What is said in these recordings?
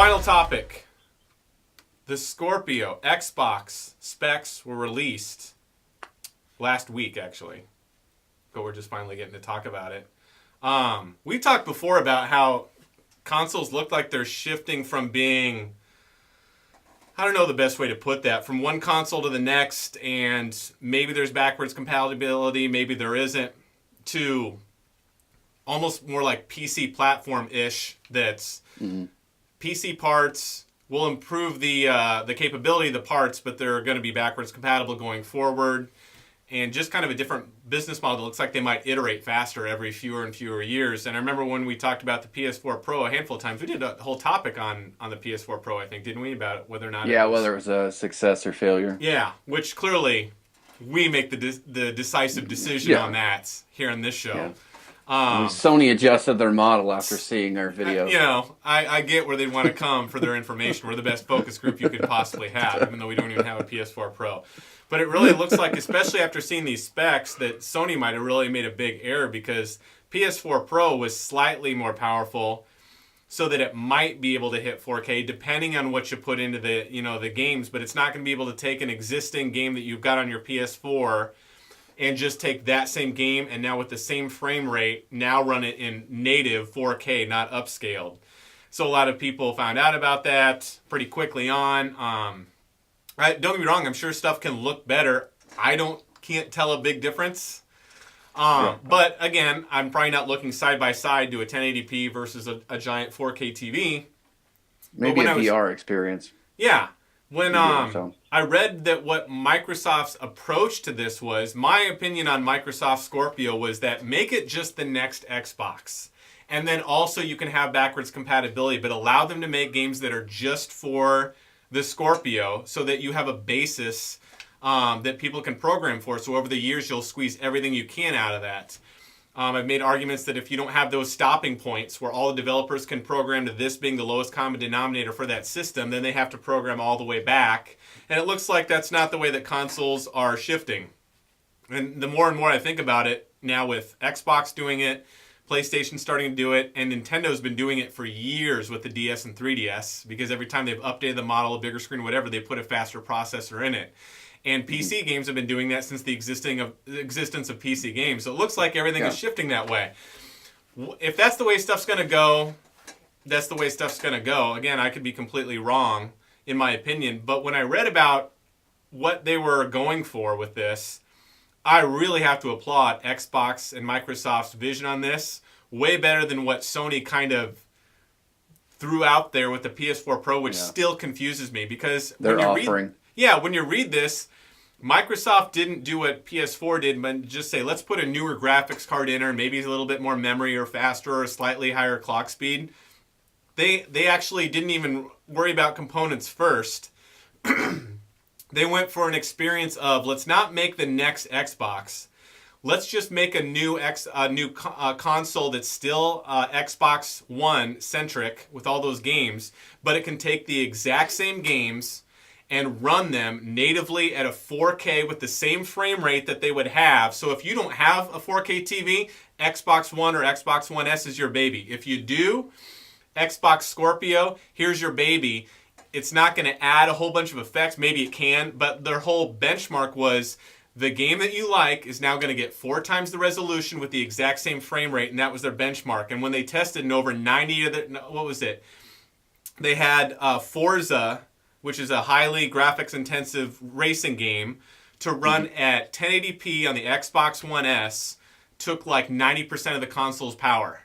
Final topic. The Scorpio Xbox specs were released last week, actually. But we're just finally getting to talk about it. We talked before about how consoles look like they're shifting from being, I don't know the best way to put that, from one console to the next, and maybe there's backwards compatibility, maybe there isn't, to almost more like PC platform-ish that's PC parts will improve the capability of the parts, but they're going to be backwards compatible going forward. And just kind of a different business model. It looks like they might iterate faster every fewer and fewer years. And I remember when we talked about the PS4 Pro a handful of times, we did a whole topic on the PS4 Pro, I think, didn't we? About whether or not whether it was a success or failure. Yeah, which clearly we make the decisive decision on that here on this show. Yeah. Sony adjusted their model after seeing our video. I get where they want to come for their information. We're the best focus group you could possibly have, even though we don't even have a PS4 Pro. But it really looks like, especially after seeing these specs, that Sony might have really made a big error because PS4 Pro was slightly more powerful so that it might be able to hit 4K depending on what you put into the games, but it's not going to be able to take an existing game that you've got on your PS4 and just take that same game and now with the same frame rate, now run it in native 4K, not upscaled. So a lot of people found out about that pretty quickly on. Don't get me wrong, I'm sure stuff can look better. I can't tell a big difference. But again, I'm probably not looking side by side to a 1080p versus a giant 4K TV. Maybe a VR experience. Yeah. When I read that what Microsoft's approach to this was, my opinion on Microsoft Scorpio was that make it just the next Xbox. And then also you can have backwards compatibility, but allow them to make games that are just for the Scorpio so that you have a basis that people can program for. So over the years, you'll squeeze everything you can out of that. I've made arguments that if you don't have those stopping points where all the developers can program to this being the lowest common denominator for that system, then they have to program all the way back. And it looks like that's not the way that consoles are shifting. And the more and more I think about it, now with Xbox doing it, PlayStation starting to do it, and Nintendo's been doing it for years with the DS and 3DS, because every time they've updated the model, a bigger screen, whatever, they put a faster processor in it. And PC games have been doing that since the existence of PC games. So it looks like everything is shifting that way. If that's the way stuff's going to go, that's the way stuff's going to go. Again, I could be completely wrong, in my opinion. But when I read about what they were going for with this, I really have to applaud Xbox and Microsoft's vision on this. Way better than what Sony kind of threw out there with the PS4 Pro, which still confuses me because they're offering. When you read this, Microsoft didn't do what PS4 did, but just say, let's put a newer graphics card in, or maybe a little bit more memory or faster or a slightly higher clock speed. They actually didn't even worry about components first. They went for an experience of, let's not make the next Xbox. Let's just make a new console that's still Xbox One centric with all those games, but it can take the exact same games and run them natively at a 4K with the same frame rate that they would have. So if you don't have a 4K TV, Xbox One or Xbox One S is your baby. If you do, Xbox Scorpio, here's your baby. It's not going to add a whole bunch of effects. Maybe it can, but their whole benchmark was the game that you like is now going to get 4 times the resolution with the exact same frame rate, and that was their benchmark. And when they tested in over 90 of the, they had Forza, which is a highly graphics-intensive racing game, to run at 1080p on the Xbox One S, took like 90% of the console's power.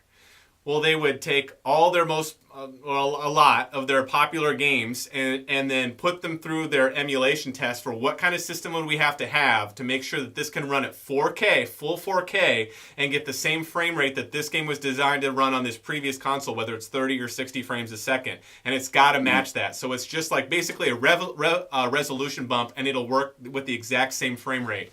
Well, they would take all their a lot of their popular games and then put them through their emulation test for what kind of system would we have to make sure that this can run at 4K, full 4K, and get the same frame rate that this game was designed to run on this previous console, whether it's 30 or 60 frames a second. And it's got to match that. So it's just like basically a resolution bump, and it'll work with the exact same frame rate.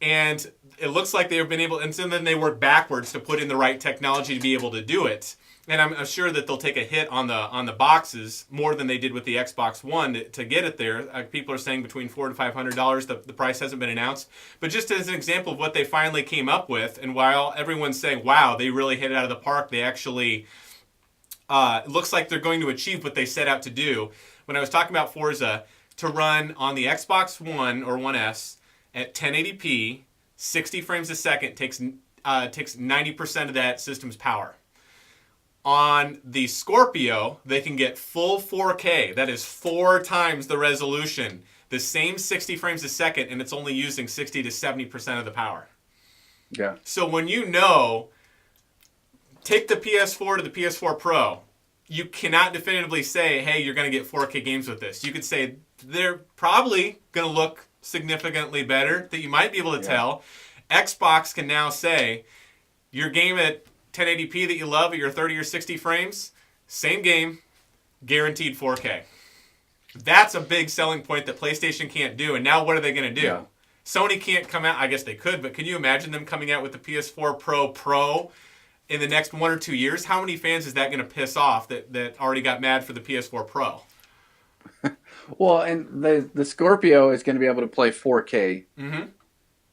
And it looks like they've been able, and so then they work backwards to put in the right technology to be able to do it. And I'm sure that they'll take a hit on the boxes more than they did with the Xbox One to get it there. People are saying between $400 to $500. The price hasn't been announced. But just as an example of what they finally came up with, and while everyone's saying, wow, they really hit it out of the park, they actually looks like they're going to achieve what they set out to do. When I was talking about Forza, to run on the Xbox One or One S at 1080p, 60 frames a second takes 90% of that system's power. On the Scorpio, they can get full 4K. That is 4 times the resolution. The same 60 frames a second, and it's only using 60 to 70% of the power. Yeah. So when take the PS4 to the PS4 Pro, you cannot definitively say, hey, you're going to get 4K games with this. You could say they're probably going to look significantly better, that you might be able to tell. Xbox can now say, your game at 1080p that you love at your 30 or 60 frames, same game, guaranteed 4K. That's a big selling point that PlayStation can't do. And now what are they going to do? Yeah. Sony can't come out. I guess they could, but can you imagine them coming out with the PS4 Pro in the next 1 or 2 years? How many fans is that going to piss off that already got mad for the PS4 Pro? Well, and the Scorpio is going to be able to play 4K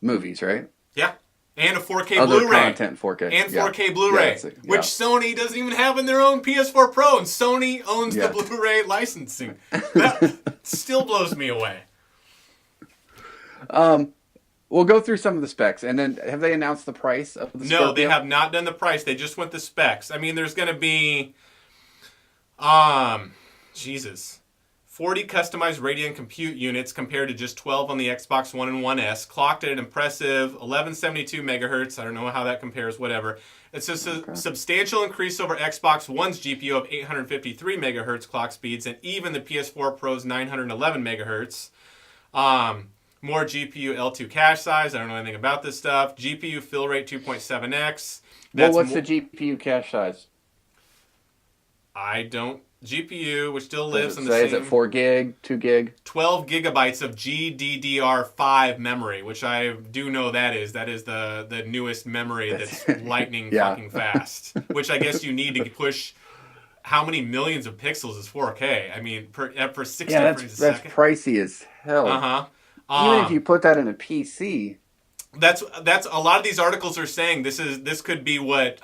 movies, right? Yeah. And a 4K Other Blu-ray. content 4K. And 4K Blu-ray, which Sony doesn't even have in their own PS4 Pro, and Sony owns the Blu-ray licensing. That still blows me away. We'll go through some of the specs, and then have they announced the price of the Scorpio? No, they have not done the price. They just went the specs. I mean, there's going to be, 40 customized Radeon compute units compared to just 12 on the Xbox One and One S, clocked at an impressive 1172 megahertz. I don't know how that compares, whatever. It's a substantial increase over Xbox One's GPU of 853 megahertz clock speeds, and even the PS4 Pro's 911 megahertz. More GPU L2 cache size. I don't know anything about this stuff. GPU fill rate 2.7x. Well, what's the GPU cache size? I don't. GPU, which still lives in the same... Is it 4 gig, 2 gig? 12 gigabytes of GDDR5 memory, which I do know that is. That is the newest memory that's lightning fucking fast. Which I guess you need to push... How many millions of pixels is 4K? I mean, for 60 frames a second. That's pricey as hell. Even if you put that in a PC... That's a lot of these articles are saying this could be what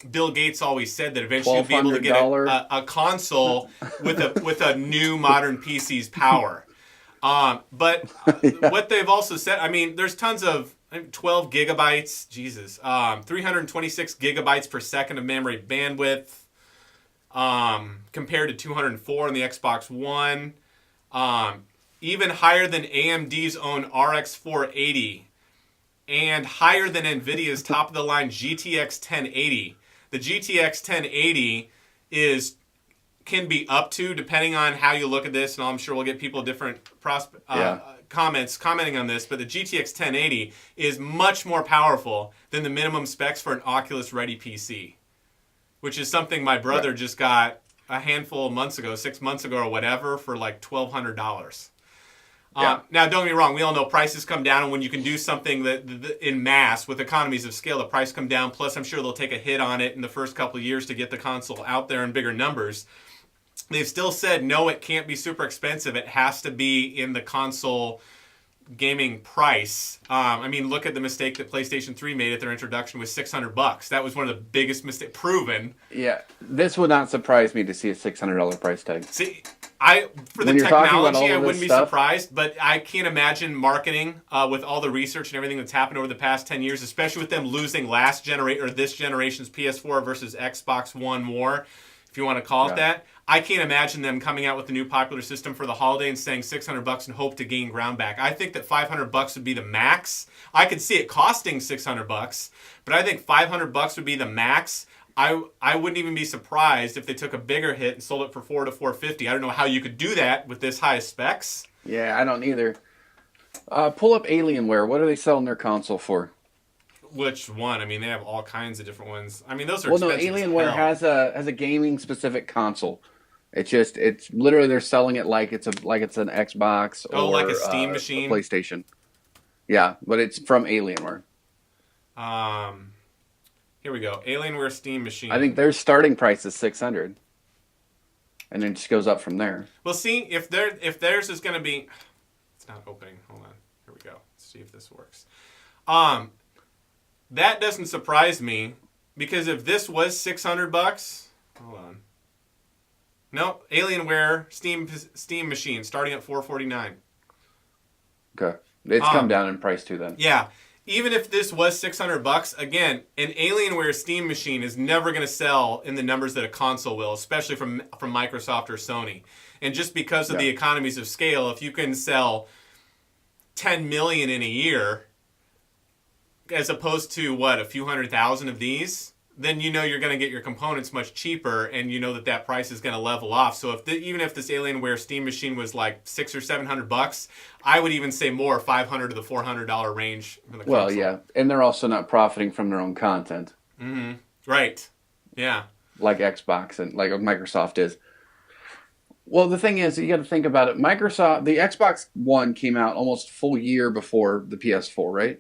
Bill Gates always said, that eventually you'll be able to get a console with a new modern PC's power. But what they've also said, I mean, there's tons of 12 gigabytes, 326 gigabytes per second of memory bandwidth, compared to 204 on the Xbox One, even higher than AMD's own RX 480. And higher than NVIDIA's top-of-the-line GTX 1080. The GTX 1080 can be up to, depending on how you look at this, and I'm sure we'll get people different comments commenting on this, but the GTX 1080 is much more powerful than the minimum specs for an Oculus-ready PC, which is something my brother just got a handful of months ago, 6 months ago or whatever, for like $1,200. Now, don't get me wrong. We all know prices come down, and when you can do something that in mass with economies of scale, the price come down. Plus, I'm sure they'll take a hit on it in the first couple of years to get the console out there in bigger numbers. They've still said, no, it can't be super expensive. It has to be in the console gaming price. I mean, look at the mistake that PlayStation 3 made at their introduction with $600. That was one of the biggest mistakes proven. Yeah, this would not surprise me to see a $600 price tag. See, for the technology, I wouldn't be surprised, but I can't imagine marketing with all the research and everything that's happened over the past 10 years, especially with them losing this generation's PS4 versus Xbox One war, if you want to call it that. I can't imagine them coming out with a new popular system for the holiday and saying $600 and hope to gain ground back. I think that $500 would be the max. I could see it costing $600, but I think $500 would be the max. I wouldn't even be surprised if they took a bigger hit and sold it for $400 to $450. I don't know how you could do that with this high specs. Yeah, I don't either. Pull up Alienware. What are they selling their console for? Which one? I mean, they have all kinds of different ones. I mean, those are expensive. Well, no, Alienware has a gaming specific console. It's literally they're selling it like it's an Xbox or like a Steam machine, a PlayStation. Yeah, but it's from Alienware. Here we go. Alienware Steam machine. I think their starting price is $600, and then it just goes up from there. Well, see if theirs is going to be. It's not opening. Hold on. Here we go. Let's see if this works. That doesn't surprise me because if this was $600, hold on. No, Alienware Steam machine starting at $449. Okay. It's come down in price too then. Yeah. Even if this was $600, again, an Alienware Steam machine is never going to sell in the numbers that a console will, especially from Microsoft or Sony. And just because of the economies of scale, if you can sell 10 million in a year, as opposed to a few 100,000 of these, then you know you're going to get your components much cheaper, and you know that price is going to level off. So even if this Alienware Steam machine was like $600 or $700, I would even say more $500 to the $400 range for the console. Well, yeah, and they're also not profiting from their own content. Mm-hmm. Right. Yeah. Like Xbox and like Microsoft is. Well, the thing is, you got to think about it. Microsoft, the Xbox One came out almost a full year before the PS4, right?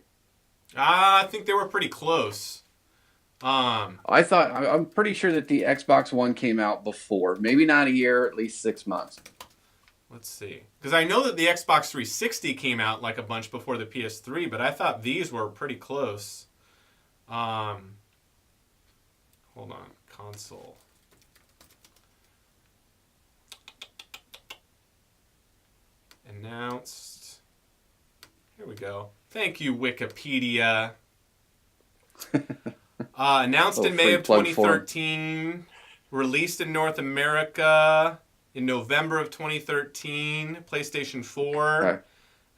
I think they were pretty close. I'm pretty sure that the Xbox One came out before. Maybe not a year, at least 6 months. Let's see. Because I know that the Xbox 360 came out like a bunch before the PS3, but I thought these were pretty close. Hold on. Console. Announced. Here we go. Thank you, Wikipedia. Announced in May of 2013. Released in North America in November of 2013. PlayStation 4. Okay.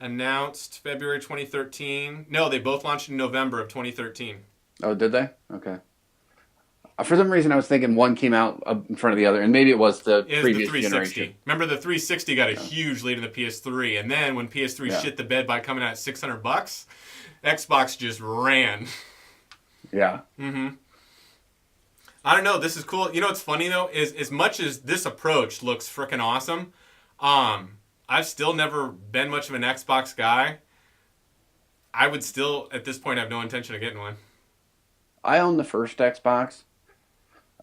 Announced February 2013. No, they both launched in November of 2013. Oh, did they? Okay. For some reason, I was thinking one came out in front of the other, and maybe it was the previous generation. Remember, the 360 got a huge lead in the PS3, and then when PS3 shit the bed by coming out at $600, Xbox just ran. Yeah. Mm-hmm. I don't know. This is cool. You know what's funny, though, is as much as this approach looks freaking awesome, I've still never been much of an Xbox guy. I would still, at this point, have no intention of getting one. I owned the first Xbox.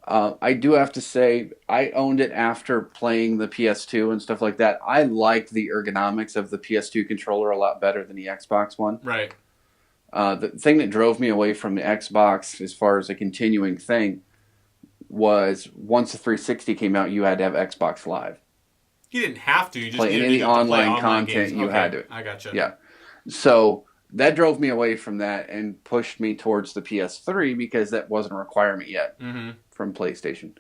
I do have to say, I owned it after playing the PS2 and stuff like that. I liked the ergonomics of the PS2 controller a lot better than the Xbox one. Right. The thing that drove me away from the Xbox as far as a continuing thing was once the 360 came out, you had to have Xbox Live. You didn't have to. You just play any online content. You had to. I gotcha. Yeah. So that drove me away from that and pushed me towards the PS3 because that wasn't a requirement yet from PlayStation.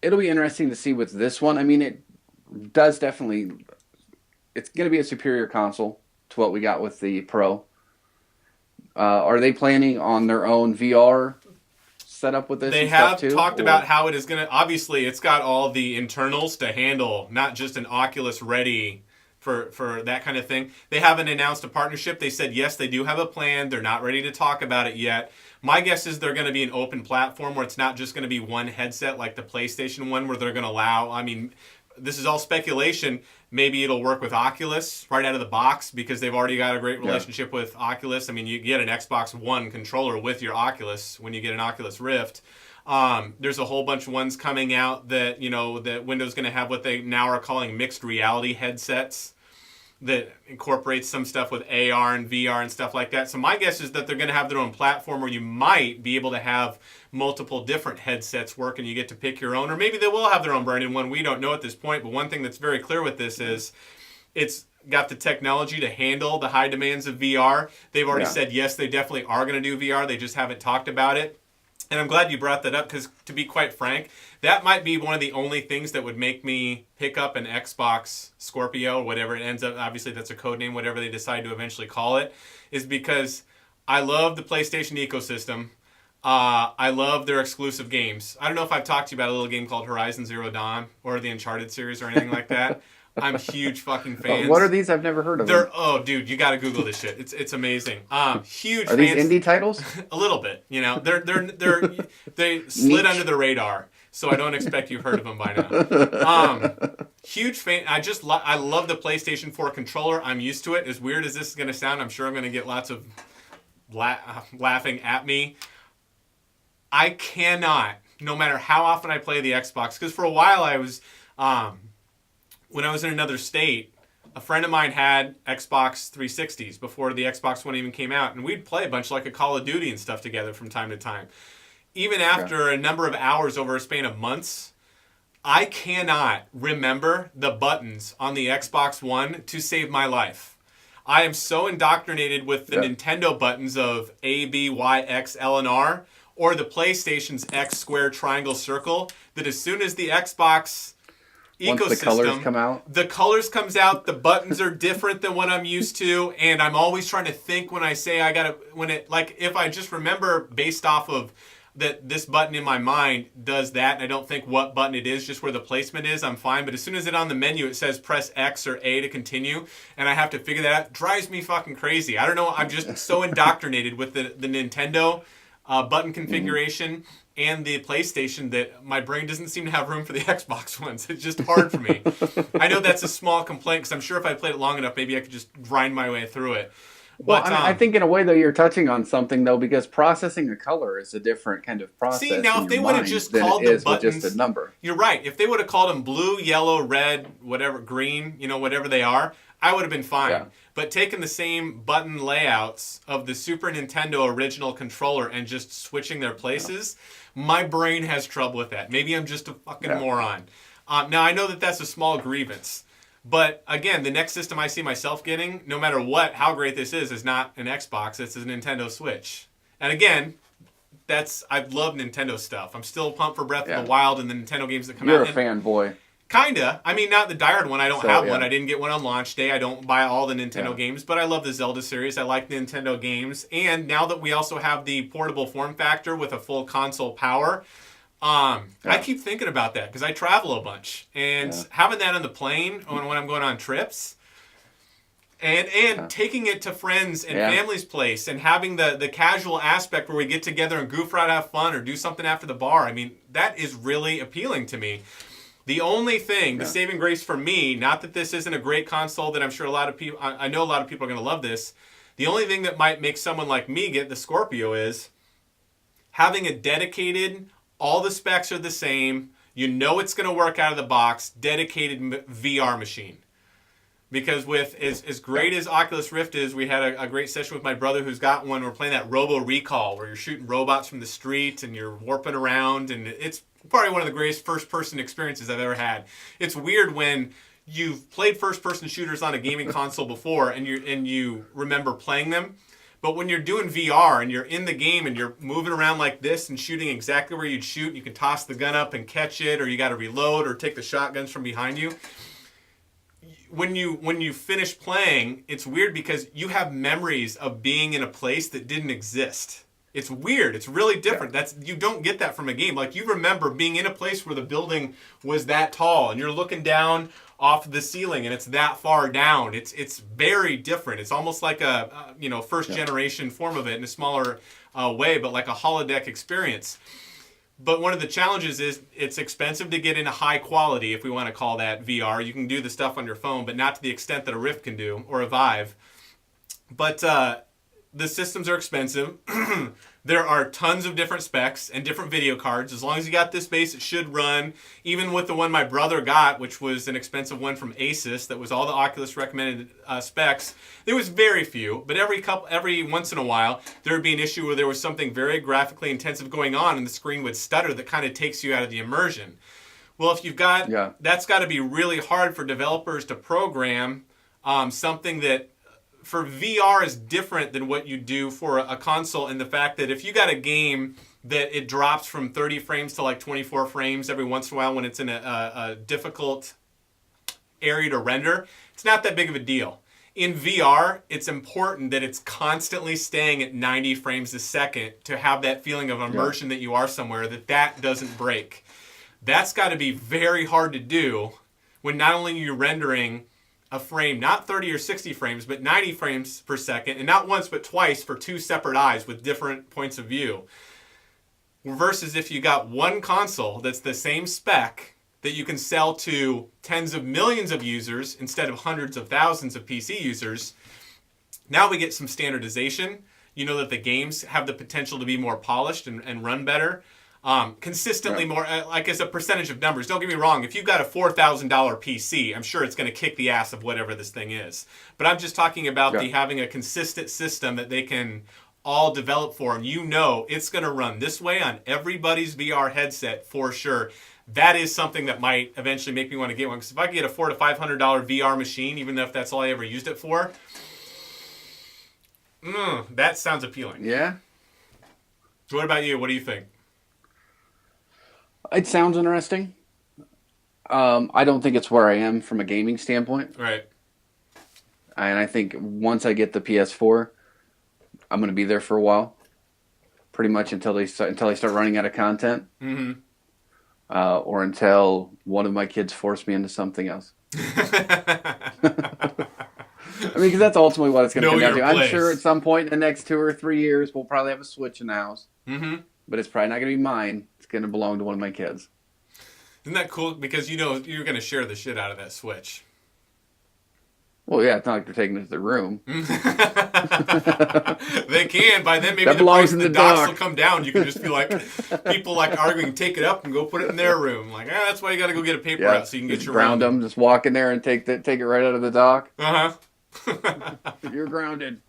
It'll be interesting to see with this one. I mean, it does definitely... It's going to be a superior console to what we got with the Pro. Are they planning on their own VR setup with this? They have talked about how it is going to... Obviously, it's got all the internals to handle not just an Oculus ready for that kind of thing. They haven't announced a partnership. They said, yes, they do have a plan. They're not ready to talk about it yet. My guess is they're going to be an open platform where it's not just going to be one headset like the PlayStation one where they're going to allow... I mean, this is all speculation. Maybe it'll work with Oculus right out of the box because they've already got a great relationship with Oculus. I mean, you get an Xbox One controller with your Oculus when you get an Oculus Rift. There's a whole bunch of ones coming out that, that Windows going to have what they now are calling mixed reality headsets that incorporates some stuff with AR and VR and stuff like that. So my guess is that they're going to have their own platform where you might be able to have multiple different headsets work and you get to pick your own. Or maybe they will have their own branded one. We don't know at this point. But one thing that's very clear with this is it's got the technology to handle the high demands of VR. They've already said, yes, they definitely are going to do VR. They just haven't talked about it. And I'm glad you brought that up because, to be quite frank, that might be one of the only things that would make me pick up an Xbox Scorpio, whatever it ends up. Obviously, that's a code name, whatever they decide to eventually call it, is because I love the PlayStation ecosystem. I love their exclusive games. I don't know if I've talked to you about a little game called Horizon Zero Dawn or the Uncharted series or anything like that. I'm huge fucking fans. What are these? I've never heard of them. Oh, dude, you got to Google this shit. It's amazing. Huge. Are these indie titles? A little bit. They slid under the radar, so I don't expect you've heard of them by now. Huge fan. I love the PlayStation 4 controller. I'm used to it. As weird as this is going to sound, I'm sure I'm going to get lots of laughing at me. I cannot, no matter how often I play the Xbox, because for a while I was. When I was in another state, a friend of mine had Xbox 360s before the Xbox One even came out, and we'd play a bunch like a Call of Duty and stuff together from time to time. even after a number of hours over a span of months, I cannot remember the buttons on the Xbox One to save my life. I am so indoctrinated with the Nintendo buttons of A, B, Y, X, L, and R, or the PlayStation's X, square, triangle, circle, that as soon as the Xbox ecosystem, once the colors come out, the colors comes out, the buttons are different than what I'm used to, and I'm always trying to think when I say I gotta, when it, like, if I just remember based off of that this button in my mind does that, and I don't think what button it is, just where the placement is, I'm fine. But as soon as it on the menu, it says press X or A to continue, and I have to figure that out, it drives me fucking crazy. I don't know, I'm just so indoctrinated with the Nintendo button configuration and the PlayStation that my brain doesn't seem to have room for the Xbox ones. It's just hard for me. I know that's a small complaint, because I'm sure if I played it long enough, maybe I could just grind my way through it. Well, But, I think in a way, though, you're touching on something, though, because processing a color is a different kind of process. See, now if they would have just than called it the is with buttons, just a number. You're right. If they would have called them blue, yellow, red, whatever, green, whatever they are, I would have been fine. Yeah. But taking the same button layouts of the Super Nintendo original controller and just switching their places, my brain has trouble with that. Maybe I'm just a fucking moron. Now, I know that that's a small grievance. But again, the next system I see myself getting, no matter what, how great this is not an Xbox. It's a Nintendo Switch. And again, I love Nintendo stuff. I'm still pumped for Breath of the Wild and the Nintendo games that come out. You're a fanboy. Kinda. I mean, not the diehard one. I don't have one. I didn't get one on launch day. I don't buy all the Nintendo games, but I love the Zelda series. I like Nintendo games. And now that we also have the portable form factor with a full console power, I keep thinking about that because I travel a bunch. And having that on the plane when I'm going on trips, and taking it to friends and family's place, and having the casual aspect where we get together and goof around, have fun, or do something after the bar. I mean, that is really appealing to me. The only thing, the saving grace for me, not that this isn't a great console that I'm sure a lot of people, I know a lot of people are going to love this. The only thing that might make someone like me get the Scorpio is having a dedicated, all the specs are the same, it's going to work out of the box, dedicated VR machine. Because with as great as Oculus Rift is, we had a great session with my brother who's got one. We're playing that Robo Recall where you're shooting robots from the street and you're warping around, and it's probably one of the greatest first-person experiences I've ever had. It's weird when you've played first-person shooters on a gaming console before and you remember playing them, but when you're doing VR and you're in the game and you're moving around like this and shooting exactly where you'd shoot, you can toss the gun up and catch it, or you got to reload or take the shotguns from behind you. When you finish playing, it's weird because you have memories of being in a place that didn't exist. It's weird. It's really different. You don't get that from a game. Like, you remember being in a place where the building was that tall and you're looking down off the ceiling and it's that far down. It's very different. It's almost like a first generation form of it in a smaller way, but like a holodeck experience. But one of the challenges is it's expensive to get into high quality, if we want to call that VR. You can do the stuff on your phone, but not to the extent that a Rift can do, or a Vive. But the systems are expensive. There are tons of different specs and different video cards. As long as you got this base, it should run. Even with the one my brother got, which was an expensive one from Asus, that was all the Oculus recommended specs, there was very few. But every once in a while, there would be an issue where there was something very graphically intensive going on and the screen would stutter that kind of takes you out of the immersion. Well, if you've got, that's got to be really hard for developers to program something that for VR is different than what you do for a console, in the fact that if you got a game that it drops from 30 frames to like 24 frames every once in a while when it's in a difficult area to render, it's not that big of a deal. In VR, it's important that it's constantly staying at 90 frames a second to have that feeling of immersion that you are somewhere, that doesn't break. That's got to be very hard to do when not only are you rendering a frame, not 30 or 60 frames, but 90 frames per second, and not once but twice for two separate eyes with different points of view. Versus if you got one console that's the same spec that you can sell to tens of millions of users instead of hundreds of thousands of PC users, now we get some standardization. You know that the games have the potential to be more polished and run better. Consistently more, like as a percentage of numbers. Don't get me wrong, if you've got a $4,000 PC, I'm sure it's going to kick the ass of whatever this thing is. But I'm just talking about having a consistent system that they can all developed for, and you know it's going to run this way on everybody's VR headset for sure, that is something that might eventually make me want to get one. Because if I could get a $400 to $500 VR machine, even if that's all I ever used it for, that sounds appealing. Yeah. What about you? What do you think? It sounds interesting. I don't think it's where I am from a gaming standpoint. Right. And I think once I get the PS4, I'm going to be there for a while. Pretty much until I start running out of content. Mm-hmm. Or until one of my kids force me into something else. I mean, because that's ultimately what it's going to come down to. I'm sure at some point in the next 2 or 3 years, we'll probably have a Switch in the house. Mm-hmm. But it's probably not going to be mine. It's going to belong to one of my kids. Isn't that cool? Because you know you're going to share the shit out of that Switch. Well, yeah, it's not like they're taking it to the room. They can. By then, maybe that the price in of the the docks dock. will come down. You can just be like, people like arguing, take it up and go put it in their room. Like, that's why you got to go get a paper out so you can get your ground them. Just walk in there and take it right out of the dock. You're grounded.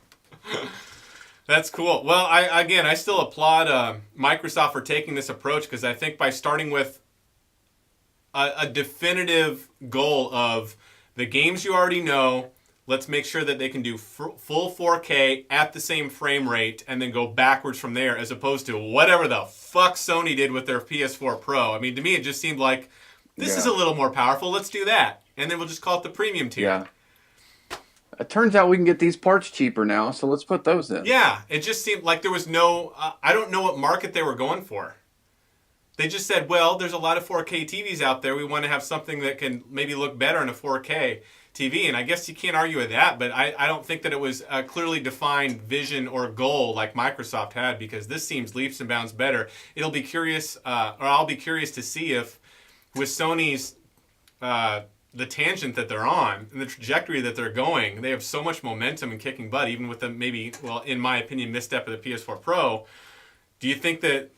That's cool. Well, I still applaud Microsoft for taking this approach, because I think by starting with a definitive goal of the games you already know, let's make sure that they can do full 4K at the same frame rate, and then go backwards from there, as opposed to whatever the fuck Sony did with their PS4 Pro. I mean, to me, it just seemed like, this is a little more powerful, let's do that. And then we'll just call it the premium tier. Yeah. It turns out we can get these parts cheaper now, so let's put those in. Yeah, it just seemed like there was no... I don't know what market they were going for. They just said, well, there's a lot of 4K TVs out there. We want to have something that can maybe look better in a 4K TV. And I guess you can't argue with that, but I don't think that it was a clearly defined vision or goal like Microsoft had, because this seems leaps and bounds better. I'll be curious to see if with Sony's... the tangent that they're on and the trajectory that they're going, they have so much momentum and kicking butt, even with the maybe, well, in my opinion, misstep of the PS4 Pro. Do you think that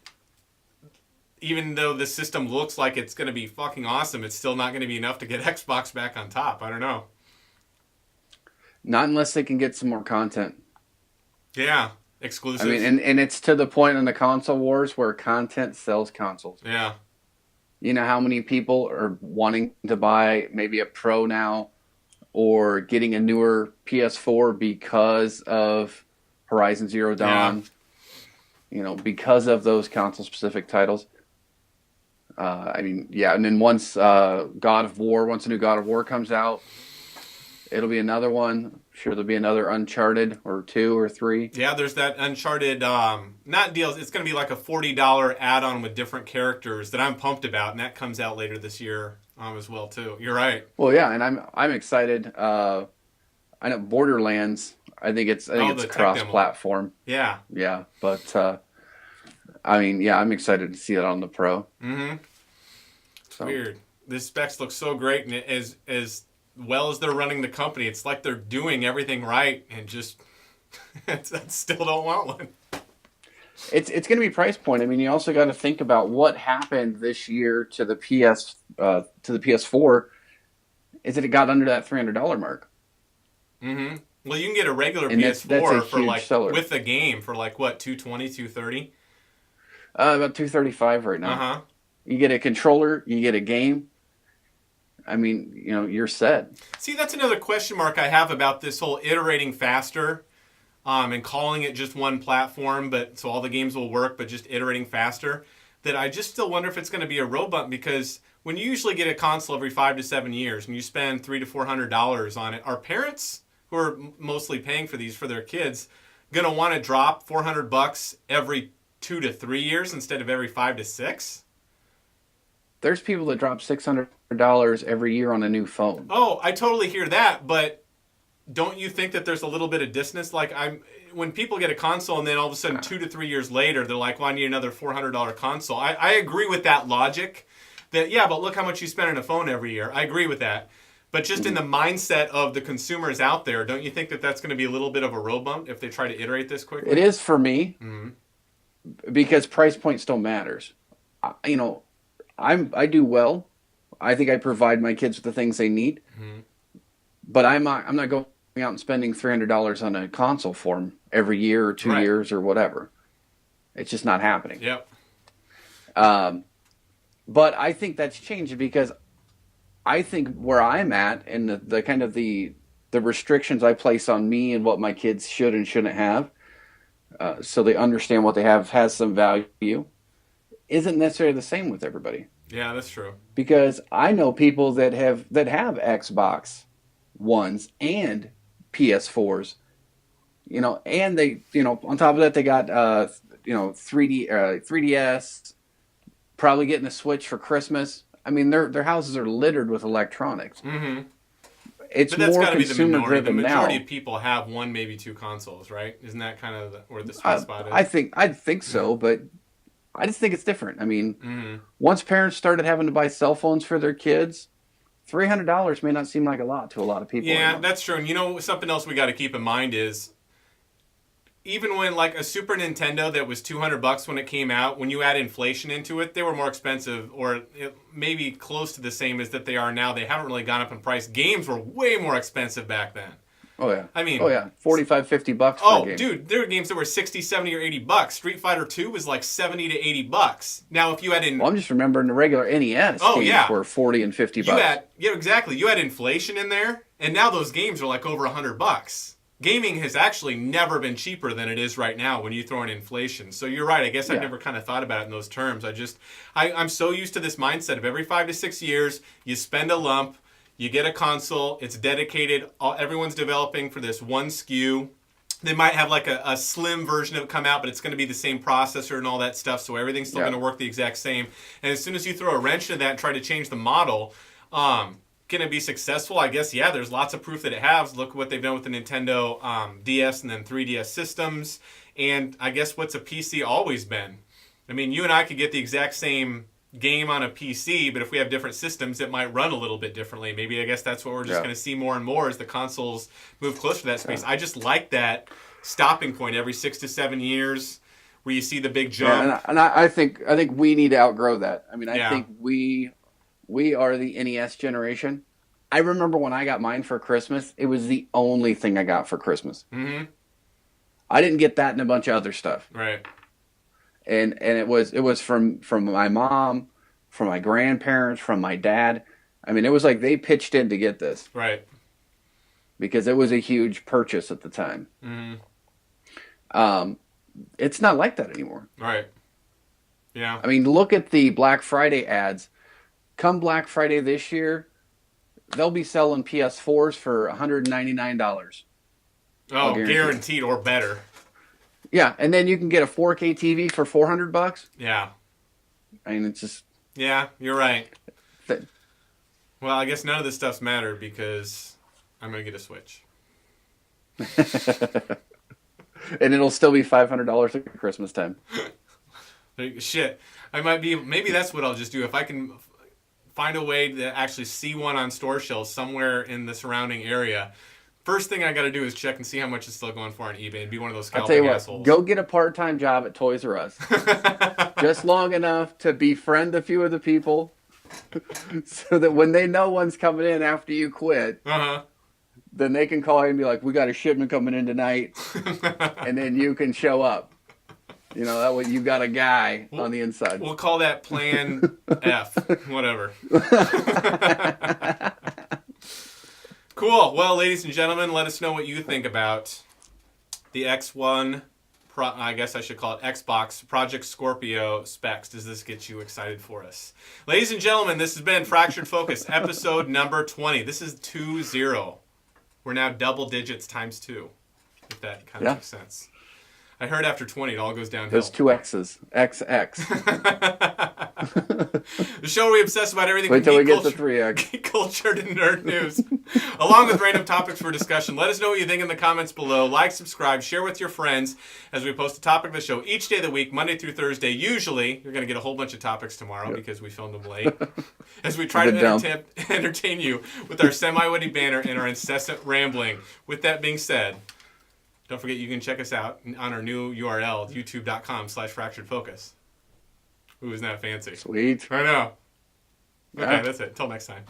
even though the system looks like it's going to be fucking awesome, it's still not going to be enough to get Xbox back on top? I don't know. Not unless they can get some more content. Yeah, exclusive. I mean, and it's to the point in the console wars where content sells consoles. Yeah. You know how many people are wanting to buy maybe a Pro now, or getting a newer PS4 because of Horizon Zero Dawn, because of those console-specific titles. I mean, yeah, and then once once a new God of War comes out, it'll be another one. Sure, there'll be another Uncharted or 2 or 3. Yeah, there's that Uncharted, not deals. It's going to be like a $40 add-on with different characters that I'm pumped about, and that comes out later this year as well too. You're right. Well, yeah, and I'm excited. I know Borderlands. I think it's cross-platform. Yeah. Yeah, but I mean, yeah, I'm excited to see it on the Pro. Mm-hmm. So. Weird. The specs look so great, and as well as they're running the company, it's like they're doing everything right, and just I still don't want one. It's going to be price point. I mean, you also got to think about what happened this year to the PS4. Is that it got under that $300 mark? Mm-hmm. Well, you can get a regular and PS4 that's for like seller. with the game for like what, $220, $230? About $235 right now. Uh-huh. You get a controller, you get a game. I mean, you're set. See, that's another question mark I have about this whole iterating faster, and calling it just one platform, but so all the games will work, but just iterating faster. That I just still wonder if it's going to be a road bump, because when you usually get a console every 5 to 7 years and you spend $300 to $400 on it, are parents who are mostly paying for these for their kids going to want to drop $400 every 2 to 3 years instead of every 5 to 6? There's people that drop $600 every year on a new phone. Oh, I totally hear that, but don't you think that there's a little bit of dissonance? Like, when people get a console and then all of a sudden 2 to 3 years later, they're like, well, I need another $400 console. I agree with that logic. That, yeah, but look how much you spend on a phone every year. I agree with that. But just in the mindset of the consumers out there, don't you think that that's going to be a little bit of a road bump if they try to iterate this quickly? It is for me, Mm-hmm. because price point still matters. I do well. I think I provide my kids with the things they need. Mm-hmm. But I'm not going out and spending $300 on a console for them every year or 2 Right. years or whatever. It's just not happening. Yep. But I think that's changed because I think where I'm at and the kind of the restrictions I place on me and what my kids should and shouldn't have, so they understand what they have has some value, isn't necessarily the same with everybody. Yeah, that's true. Because I know people that have Xbox Ones and PS4s, and they, on top of that they got 3DS, probably getting a Switch for Christmas. I mean, their houses are littered with electronics. Mm-hmm. It's But that's more got to be the consumer minority. The driven majority now. of people have one, maybe two consoles, right? Isn't that kind of where the sweet spot is? I think so, but I just think it's different. I mean, Mm-hmm. once parents started having to buy cell phones for their kids, $300 may not seem like a lot to a lot of people. Yeah, anymore. that's true. And something else we got to keep in mind is even when like a Super Nintendo that was $200 when it came out, when you add inflation into it, they were more expensive, or maybe close to the same as that they are now. They haven't really gone up in price. Games were way more expensive back then. Oh yeah. I mean, $45, $50 for oh, a game. dude, there were games that were 60, 70, or $80. Street Fighter 2 was like 70 to $80. Now, if you add in Well, I'm just remembering the regular NES Oh, games yeah. were $40 and $50. exactly. You had inflation in there, and now those games are like over $100. Gaming has actually never been cheaper than it is right now when you throw in inflation. So you're right. I guess I Yeah. never kind of thought about it in those terms. I'm so used to this mindset of every 5 to 6 years, you spend a lump, you get a console, it's dedicated, everyone's developing for this one SKU. They might have like a slim version of it come out, but it's going to be the same processor and all that stuff, so everything's still Yeah. going to work the exact same. And as soon as you throw a wrench into that and try to change the model, can it be successful? I guess, yeah, there's lots of proof that it has. Look what they've done with the Nintendo DS and then 3DS systems. And I guess what's a PC always been? I mean, you and I could get the exact same game on a PC, but if we have different systems, it might run a little bit differently. Maybe I guess that's what we're just going to see more and more as the consoles move closer to that space. I just like that stopping point every 6 to 7 years where you see the big jump. Yeah, and I think we need to outgrow that. I mean, I Yeah. think we are the NES generation. I remember when I got mine for Christmas, it was the only thing I got for Christmas. Mm-hmm. I didn't get that and a bunch of other stuff. Right. And it was from my mom, from my grandparents, from my dad. I mean, it was like they pitched in to get this Right. because it was a huge purchase at the time. Mm-hmm. It's not like that anymore. Right. Yeah. I mean, look at the Black Friday ads. Come Black Friday this year, they'll be selling PS4s for $199. Oh, guarantee. guaranteed or better. Yeah, and then you can get a 4K TV for $400. Yeah. I mean, it's just Yeah, you're right. that. Well, I guess none of this stuff's mattered because I'm going to get a Switch. And it'll still be $500 at Christmas time. Shit. Maybe that's what I'll just do. If I can find a way to actually see one on store shelves somewhere in the surrounding area, first thing I got to do is check and see how much it's still going for on eBay and be one of those I'll tell you scalping what, assholes. go get a part-time job at Toys R Us. Just long enough to befriend a few of the people so that when they know one's coming in after you quit, Uh-huh. then they can call you and be like, we got a shipment coming in tonight, and then you can show up. You know, that way you got a guy on the inside. We'll call that Plan F. Whatever. Cool. Well, ladies and gentlemen, let us know what you think about the X1, I guess I should call it Xbox Project Scorpio specs. Does this get you excited for us? Ladies and gentlemen, this has been Fractured Focus, episode number 20. This is 2-0. We're now double digits times 2, if that kind of makes sense. I heard after 20, it all goes downhill. There's 2 X's. XX. The show where we obsess about everything Wait from till we geek get to culture, 3X. geek culture to nerd news, along with random topics for discussion. Let us know what you think in the comments below. Like, subscribe, share with your friends as we post a topic of the show each day of the week, Monday through Thursday. Usually, you're going to get a whole bunch of topics tomorrow because we filmed them late. As we try to entertain you with our semi-witty banter and our incessant rambling. With that being said, don't forget you can check us out on our new URL, youtube.com/fracturedfocus. Ooh, isn't that fancy? Sweet. I know. Okay, Yeah. that's it. Till next time.